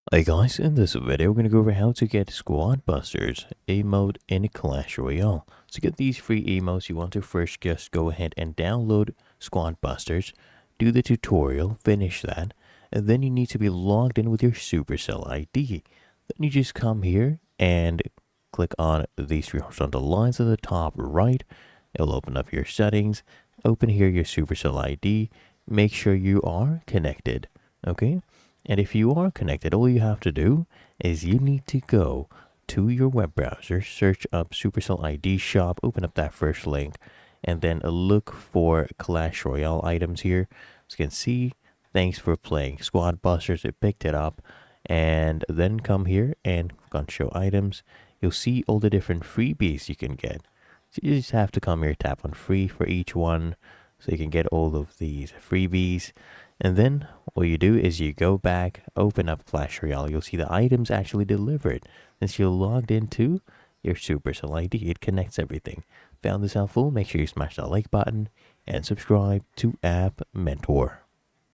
Hey guys, in this video we're going to go over how to get Squad Busters Emote in Clash Royale. To get these free emotes, you want to first just go ahead and download Squad Busters, do the tutorial, finish that, and then you need to be logged in with your Supercell ID. Then you just come here and click on these three horizontal lines at the top right. It'll open up your settings, open here your Supercell ID, make sure you are connected, okay? And if you are connected, all you have to do is you need to go to your web browser, search up Supercell ID Shop, open up that first link, and then look for Clash Royale items here. As you can see, thanks for playing Squad Busters. It picked it up. And then come here and click on Show Items. You'll see all the different freebies you can get. So you just have to come here, tap on free for each one, so you can get all of these freebies. And then what you do is you go back, open up Clash Royale. You'll see the items actually delivered. Since you're logged into your Supercell ID, it connects everything. Found this helpful? Make sure you smash that like button and subscribe to App Mentor.